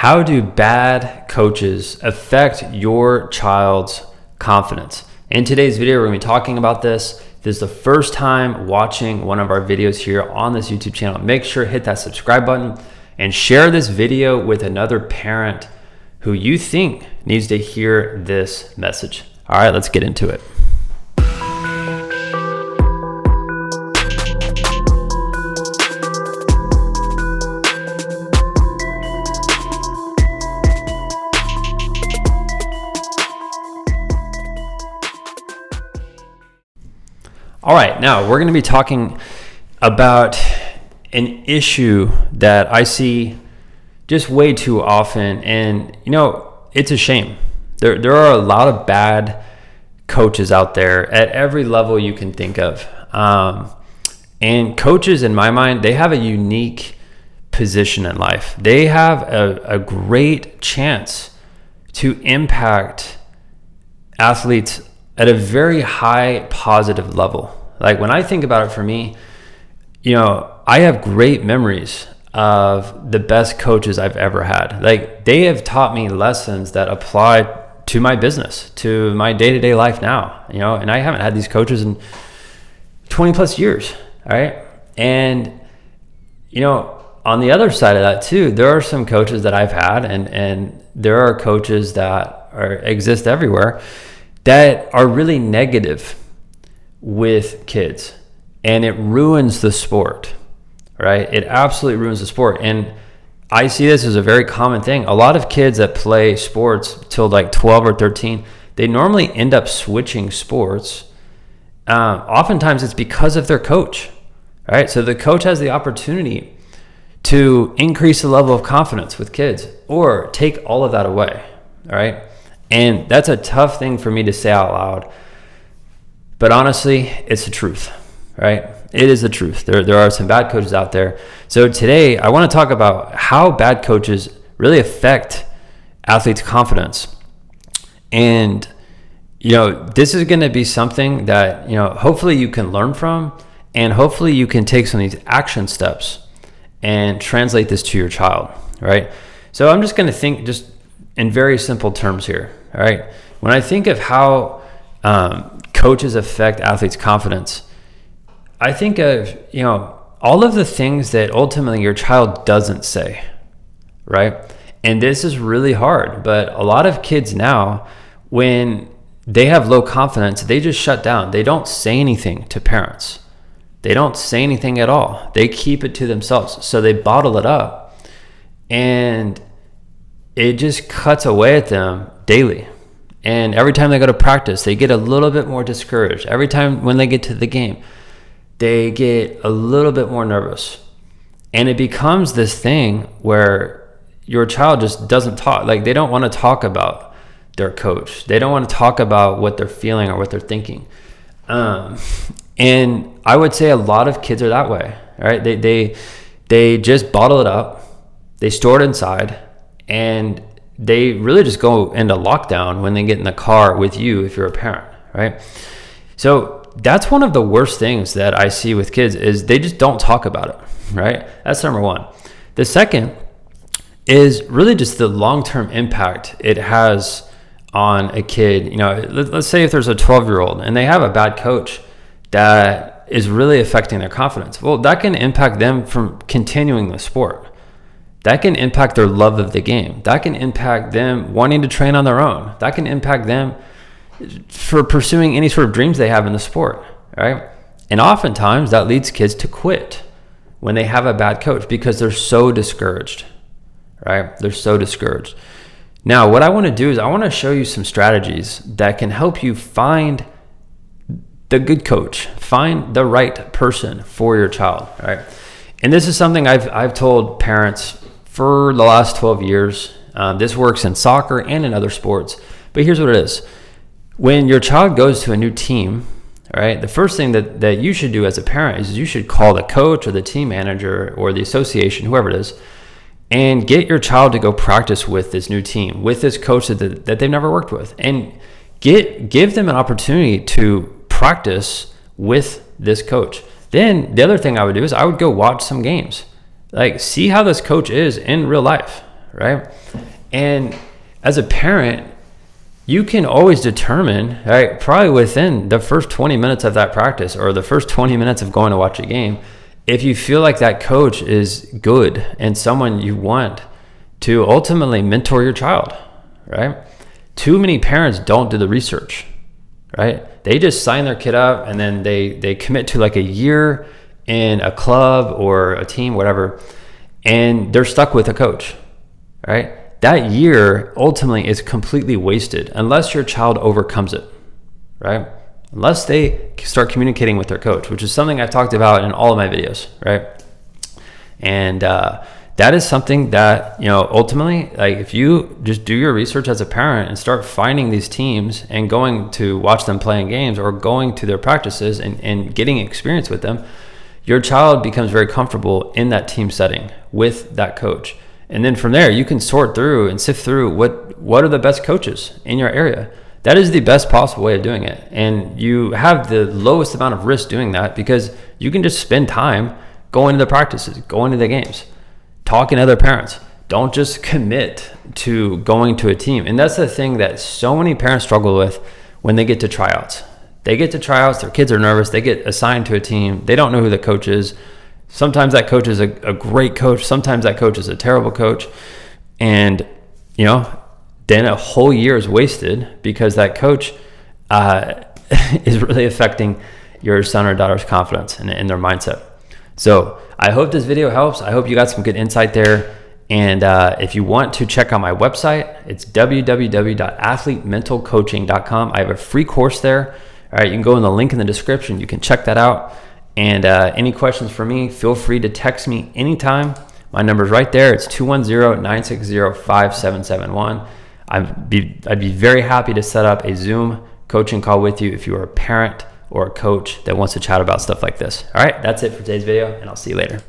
How do bad coaches affect your child's confidence? In today's video, we're going to be talking about this. If this is the first time watching one of our videos here on this YouTube channel, make sure to hit that subscribe button and share this video with another parent who you think needs to hear this message. All right, let's get into it. All right, now we're going to be talking about an issue that I see just way too often, and it's a shame. There are a lot of bad coaches out there at every level you can think of, and coaches, in my mind, they have a unique position in life. They have a great chance to impact athletes at a very high positive level. Like when I think about it, for me, I have great memories of the best coaches I've ever had. Like they have taught me lessons that apply to my business, to my day-to-day life now, and I haven't had these coaches in 20 plus years. All right. And, on the other side of that too, there are some coaches that I've had and there are coaches that exist everywhere that are really negative with kids, and it ruins the sport, right? It absolutely ruins the sport. And I see this as a very common thing. A lot of kids that play sports till like 12 or 13, they normally end up switching sports. Oftentimes it's because of their coach, right? So the coach has the opportunity to increase the level of confidence with kids or take all of that away, all right? And that's a tough thing for me to say out loud, but honestly, it's the truth, right? It is the truth. There are some bad coaches out there. So today I want to talk about how bad coaches really affect athletes' confidence. And, this is going to be something that, hopefully you can learn from, and hopefully you can take some of these action steps and translate this to your child, right? So I'm just going to think just in very simple terms here, all right? When I think of how coaches affect athletes' confidence, I think of, all of the things that ultimately your child doesn't say, right? And this is really hard, but a lot of kids now, when they have low confidence, they just shut down. They don't say anything to parents. They don't say anything at all. They keep it to themselves. So they bottle it up, and it just cuts away at them daily. And every time they go to practice, they get a little bit more discouraged. Every time when they get to the game, they get a little bit more nervous. And it becomes this thing where your child just doesn't talk. Like they don't want to talk about their coach. They don't want to talk about what they're feeling or what they're thinking. And I would say a lot of kids are that way, right? They just bottle it up. They store it inside, and they really just go into lockdown when they get in the car with you if you're a parent, right? So that's one of the worst things that I see with kids is they just don't talk about it, right? That's number one. The second is really just the long-term impact it has on a kid. Let's say if there's a 12-year-old and they have a bad coach that is really affecting their confidence. Well, that can impact them from continuing the sport. That can impact their love of the game. That can impact them wanting to train on their own. That can impact them for pursuing any sort of dreams they have in the sport, right? And oftentimes that leads kids to quit when they have a bad coach because they're so discouraged, right? They're so discouraged. Now, what I want to do is I want to show you some strategies that can help you find the good coach, find the right person for your child, right? And this is something I've told parents for the last 12 years. This works in soccer and in other sports, but here's what it is. When your child goes to a new team, all right, the first thing that you should do as a parent is you should call the coach or the team manager or the association, whoever it is, and get your child to go practice with this new team, with this coach that they've never worked with, and give them an opportunity to practice with this coach. Then the other thing I would do is I would go watch some games, like see how this coach is in real life, right? And as a parent, you can always determine, right, probably within the first 20 minutes of that practice or the first 20 minutes of going to watch a game, if you feel like that coach is good and someone you want to ultimately mentor your child, right? Too many parents don't do the research, right? They just sign their kid up and then they commit to like a year in a club or a team, whatever, and they're stuck with a coach, right? That year ultimately is completely wasted unless your child overcomes it, right? Unless they start communicating with their coach, which is something I've talked about in all of my videos, right? And that is something that, ultimately, like if you just do your research as a parent and start finding these teams and going to watch them playing games or going to their practices and getting experience with them, your child becomes very comfortable in that team setting with that coach. And then from there, you can sort through and sift through what are the best coaches in your area. That is the best possible way of doing it. And you have the lowest amount of risk doing that because you can just spend time going to the practices, going to the games, talking to other parents. Don't just commit to going to a team. And that's the thing that so many parents struggle with when they get to tryouts. They get to tryouts, their kids are nervous, they get assigned to a team, they don't know who the coach is. Sometimes that coach is a great coach. Sometimes that coach is a terrible coach. And, then a whole year is wasted because that coach is really affecting your son or daughter's confidence and their mindset. So I hope this video helps. I hope you got some good insight there. And if you want to check out my website, it's www.athletementalcoaching.com. I have a free course there. All right, you can go in the link in the description. You can check that out. And any questions for me, feel free to text me anytime. My number's right there. It's 210-960-5771. I'd be very happy to set up a Zoom coaching call with you if you are a parent or a coach that wants to chat about stuff like this. All right, that's it for today's video, and I'll see you later.